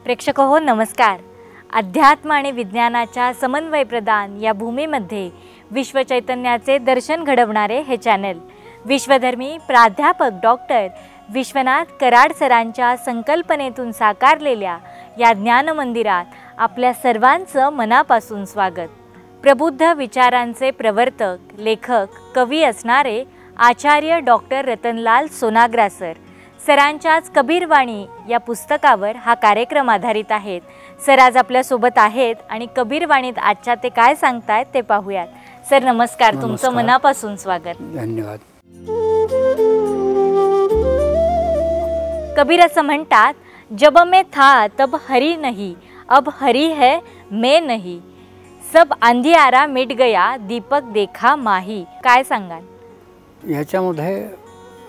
प्रेक्षक हो नमस्कार. अध्यात्म आणि विज्ञानाच्या समन्वय प्रदान या भूमीमध्ये विश्वचैतन्याचे दर्शन घडवणारे हे चॅनल विश्वधर्मी प्राध्यापक डॉक्टर विश्वनाथ कराड सरांच्या संकल्पनेतून साकारलेल्या या ज्ञान मंदिरात आपल्या सर्वांचं मनापासून स्वागत. प्रबुद्ध विचारांचे प्रवर्तक, लेखक, कवी असणारे आचार्य डॉक्टर रतनलाल सोनाग्रा सरांच्याच कबीरवाणी या पुस्तकावर हा कार्यक्रम आधारित आहेत. सर आज आपल्यासोबत आहेत आणि कबीरवाणीत आजच्या ते काय सांगतायत ते पाहूयात. सर नमस्कार. तुमचं मनापासून स्वागत. धन्यवाद. कबीर असं म्हणतात, जब मैं था तब हरी नहीं, अब हरी है मैं नहीं, सब अंधियारा मिट गया, दीपक देखा माही. काय सांगाल? याच्यामध्ये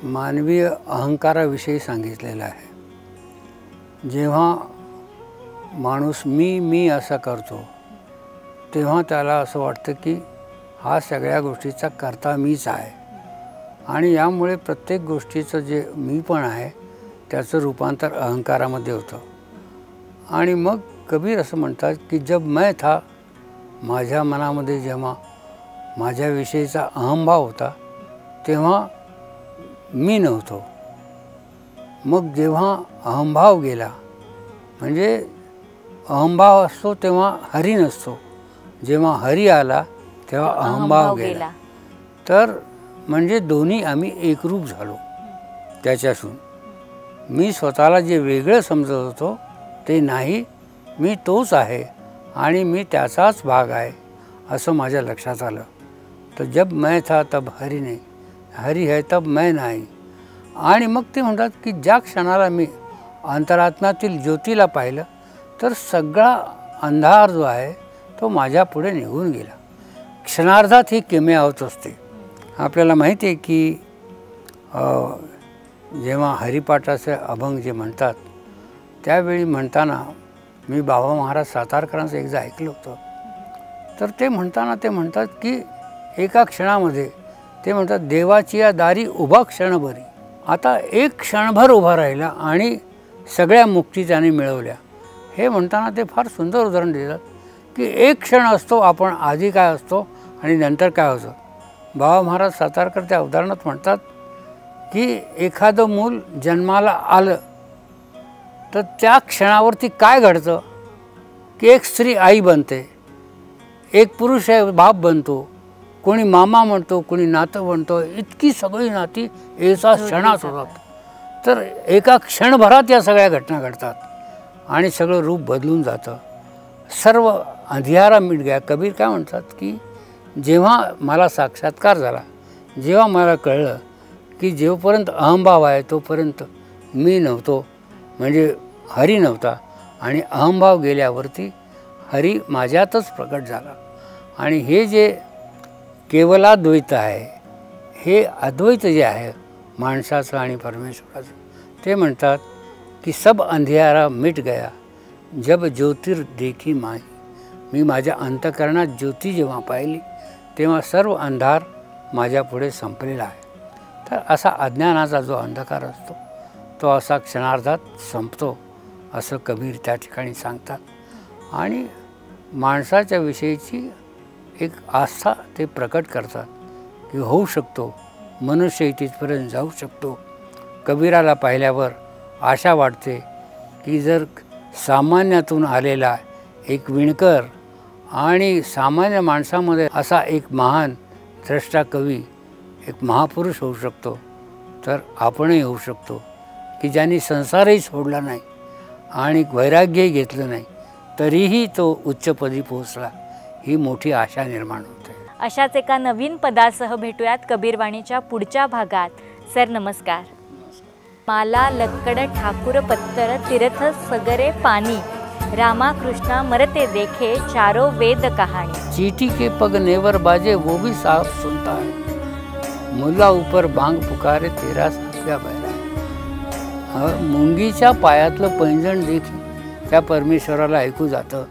मानवीय अहंकाराविषयी सांगितलेलं आहे. जेव्हा माणूस मी असं करतो तेव्हा त्याला असं वाटतं की हा सगळ्या गोष्टीचा कर्ता मीच आहे आणि यामुळे प्रत्येक गोष्टीचं जे मी पण आहे त्याचं रूपांतर अहंकारामध्ये होतं. आणि मग कबीर असं म्हणतात की जब मैं था, माझ्या मनामध्ये जेव्हा माझ्याविषयीचा अहंभाव होता तेव्हा मी नव्हतो. मग जेव्हा अहंभाव गेला, म्हणजे अहंभाव असतो तेव्हा हरी नसतो, जेव्हा हरी आला तेव्हा अहंभाव गेला. तर म्हणजे दोन्ही आम्ही एकरूप झालो. त्याच्यातून मी स्वतःला जे वेगळं समजत होतो ते नाही, मी तोच आहे आणि मी त्याचाच भाग आहे असं माझ्या लक्षात आलं. तर जब मैं था तब हरी नहीं, हरी है तब मैं नाही. आणि मग ते म्हणतात की ज्या क्षणाला मी अंतरात्म्यातील ज्योतीला पाहिलं तर सगळा अंधार जो आहे तो माझ्या पुढे निघून गेला. क्षणार्धात ही किमया होत असते. आपल्याला माहिती आहे की जेव्हा हरिपाठाचे अभंग जे म्हणतात त्यावेळी म्हणताना मी बाबा महाराज सातारकरांचं एकदा ऐकलं होतं. तर ते म्हणताना ते म्हणतात की एका क्षणामध्ये ते म्हणतात, देवाची या दारी उभा क्षणभरी. आता एक क्षणभर उभा राहिला आणि सगळ्या मुक्ती त्याने मिळवल्या. हे म्हणताना ते फार सुंदर उदाहरण देतात की एक क्षण असतो, आपण आधी काय असतो आणि नंतर काय होतं. बाबा महाराज सातारकर त्या उदाहरणात म्हणतात की एखादं मूल जन्माला आलं तर त्या क्षणावरती काय घडतं की एक स्त्री आई बनते, एक पुरुष आहे बाप बनतो, कोणी मामा म्हणतो, कोणी नातं म्हणतो. इतकी सगळी नाती एका क्षणात होतात. तर एका क्षणभरात या सगळ्या घटना घडतात आणि सगळं रूप बदलून जातं. सर्व अंधियारा मिट गया. कबीर काय म्हणतात की जेव्हा मला साक्षात्कार झाला, जेव्हा मला कळलं की जेव्हापर्यंत अहंभाव आहे तोपर्यंत मी नव्हतो, म्हणजे हरी नव्हता, आणि अहंभाव गेल्यावरती हरी माझ्यातच प्रकट झाला. आणि हे जे केवलाद्वैत आहे, हे अद्वैत जे आहे माणसाचं आणि परमेश्वराचं, ते म्हणतात की सब अंधियारा मिट गया जब ज्योतिर देखी माही. मी माझ्या अंतःकरणात ज्योती जेव्हा पाहिली तेव्हा सर्व अंधार माझ्या पुढे संपलेला आहे. तर असा अज्ञानाचा जो अंधकार असतो तो असा क्षणार्धात संपतो असं कबीर त्या ठिकाणी सांगतात. आणि माणसाच्या विषयीची एक आस्था ते प्रकट करतात की होऊ शकतो, मनुष्य तिथपर्यंत जाऊ शकतो. कबीराला पाहिल्यावर आशा वाटते की जर सामान्यातून आलेला एक विणकर आणि सामान्य माणसामध्ये असा एक महान द्रष्टा कवी, एक महापुरुष होऊ शकतो, तर आपणही होऊ शकतो की ज्यांनी संसारही सोडला नाही आणि वैराग्यही घेतलं नाही तरीही तो उच्चपदी पोहोचला. ही मोठी आशा निर्माण होते. अशाच एका नवीन पदासह भेटूयात कबीरवाणीच्या पुढच्या भागात. सर नमस्कार. माला लक्कड ठाकुर पत्तर तीर्थ सगरे पानी, रामा कृष्णा मरते देखे चारों वेद कहानी. चीटी के पग नेवर बाजे वो भी साफ सुनता है, मुल्ला ऊपर बांग पुकारे तेरा साफिया बहरा. मुंगीच्या पायातलं पैंजण देखील त्या परमेश्वराला ऐकू जातं